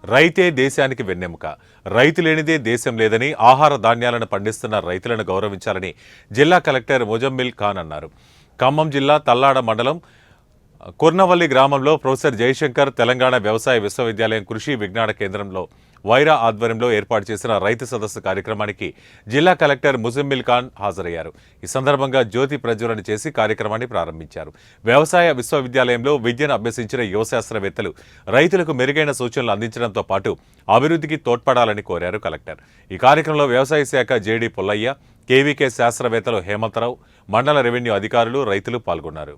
రైతే దేశానికి వెన్నెముక. రైతు లేనిదే దేశం లేదని, ఆహార ధాన్యాలను పండిస్తున్న రైతులను గౌరవించాలని జిల్లా కలెక్టర్ ముజమ్మిల్ ఖాన్ అన్నారు. ఖమ్మం జిల్లా తల్లాడ మండలం కుర్నవల్లి గ్రామంలో ప్రొఫెసర్ జయశంకర్ తెలంగాణ వ్యవసాయ విశ్వవిద్యాలయం కృషి విజ్ఞాన కేంద్రంలో వైరా ఆధ్వర్యంలో ఏర్పాటు చేసిన రైతు సదస్సు కార్యక్రమానికి జిల్లా కలెక్టర్ ముజమ్మిల్ ఖాన్ హాజరయ్యారు. ఈ సందర్భంగా జ్యోతి ప్రజ్వలన చేసి కార్యక్రమాన్ని ప్రారంభించారు. వ్యవసాయ విశ్వవిద్యాలయంలో విద్యను అభ్యసించిన యువ శాస్త్రవేత్తలు రైతులకు మెరుగైన సూచనలు అందించడంతో పాటు అభివృద్ధికి తోడ్పడాలని కోరారు కలెక్టర్. ఈ కార్యక్రమంలో వ్యవసాయ శాఖ జేడీ పుల్లయ్య, కేవీకే శాస్త్రవేత్తలు హేమంతరావు, మండల రెవెన్యూ అధికారులు, రైతులు పాల్గొన్నారు.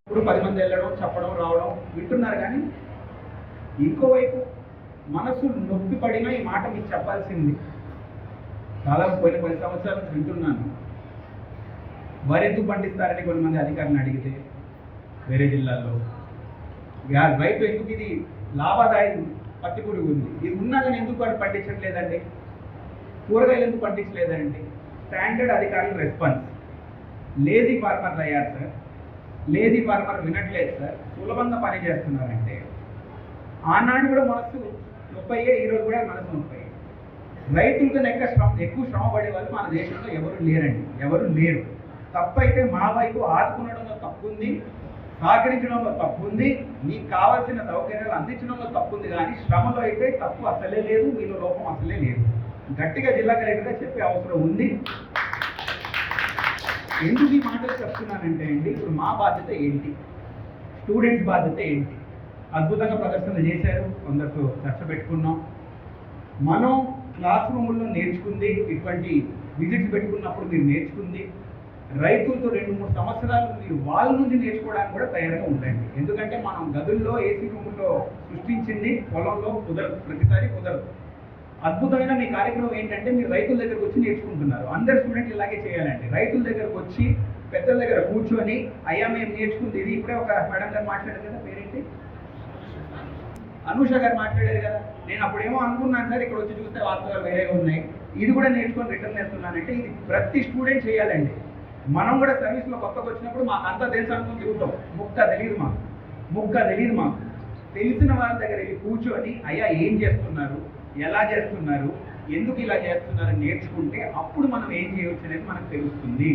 ఇప్పుడు 10 మంది వెళ్ళడం, చెప్పడం, రావడం వింటున్నారు. కానీ ఇంకోవైపు మనసు నొప్పి పడినా ఈ మాట మీకు చెప్పాల్సింది. దాదాపు పోయిన 10 సంవత్సరాల నుంచి వింటున్నాను. వరి ఎందుకు పండిస్తారని కొంతమంది అధికారులను అడిగితే వేరే జిల్లాల్లో రైతు ఎందుకు ఇది లాభదాయకం, పత్తి పురుగు ఉంది, ఇది ఉన్నా కానీ ఎందుకు వాళ్ళు పండించట్లేదండి, కూరగాయలు ఎందుకు పండించలేదండి. స్టాండర్డ్ అధికారుల రెస్పాన్స్, లేజీ ఫార్మర్లు అయ్యారు సార్, లేజీ ఫార్మర్ వినట్లేదు సార్, సులభంగా పని చేస్తున్నారంటే ఆనాడు కూడా మనసు నొప్పయ్యే, ఈరోజు కూడా మనసు నొప్పయ్యే. రైతులతో ఎక్కువ శ్రమ పడే వాళ్ళు మన దేశంలో ఎవరు లేరండి, ఎవరు లేరు. తప్పైతే మా వైపు ఆదుకునడంలో తప్పు ఉంది, సహకరించడంలో తప్పు ఉంది, మీకు కావాల్సిన సౌకర్యాలు అందించడంలో తప్పు ఉంది. కానీ శ్రమలో అయితే తప్పు అసలే లేదు, మీలో లోపం అసలే లేదు. గట్టిగా జిల్లా కలెక్టర్గా చెప్పే అవసరం ఉంది. ఎందుకు ఈ మాటలు చెప్తున్నానంటే అండి, ఇప్పుడు మా బాధ్యత ఏంటి, స్టూడెంట్స్ బాధ్యత ఏంటి. అద్భుతంగా ప్రదర్శన చేశారు, కొందరితో చర్చ పెట్టుకున్నాం. మనం క్లాస్ రూముల్లో నేర్చుకుంది, ఇటువంటి విజిట్స్ పెట్టుకున్నప్పుడు మీరు నేర్చుకుంది, రైతులతో 2-3 సంవత్సరాలు మీరు వాళ్ళ నుంచి నేర్చుకోవడానికి కూడా తయారుగా ఉండండి. ఎందుకంటే మనం గదుల్లో ఏసీ రూముల్లో సృష్టించింది పొలంలో కుదరదు, ప్రతిసారి కుదరదు. అద్భుతమైన మీ కార్యక్రమం ఏంటంటే మీరు రైతుల దగ్గరకు వచ్చి నేర్చుకుంటున్నారు. అందరు స్టూడెంట్లు ఇలాగే చేయాలండి. రైతుల దగ్గరకు వచ్చి పెద్దల దగ్గర కూర్చొని, అయ్యా మేము నేర్చుకుంది ఇది. ఇప్పుడే ఒక మేడం గారు మాట్లాడారు కదా, పేరేంటి, అనూష గారు మాట్లాడారు కదా. నేను అప్పుడేమో అనుకున్నాను సార్, ఇక్కడ వచ్చి చూస్తే వాస్తవాలు వేరేగా ఉన్నాయి, ఇది కూడా నేర్చుకొని రిటర్న్ చేస్తున్నానంటే ఇది ప్రతి స్టూడెంట్ చేయాలండి. మనం కూడా సర్వీస్లో కొత్తగా వచ్చినప్పుడు మాకు అంతా తెలుసు అనుకుని తిరుగుతాం, ముక్క తెలియదు మాకు. తెలిసిన వాళ్ళ దగ్గర వెళ్ళి కూర్చొని, అయ్యా ఏం చేస్తున్నారు, ఎలా చేస్తున్నారు, ఎందుకు ఇలా చేస్తున్నారని నేర్చుకుంటే అప్పుడు మనం ఏం చేయవచ్చు అనేది మనకు తెలుస్తుంది.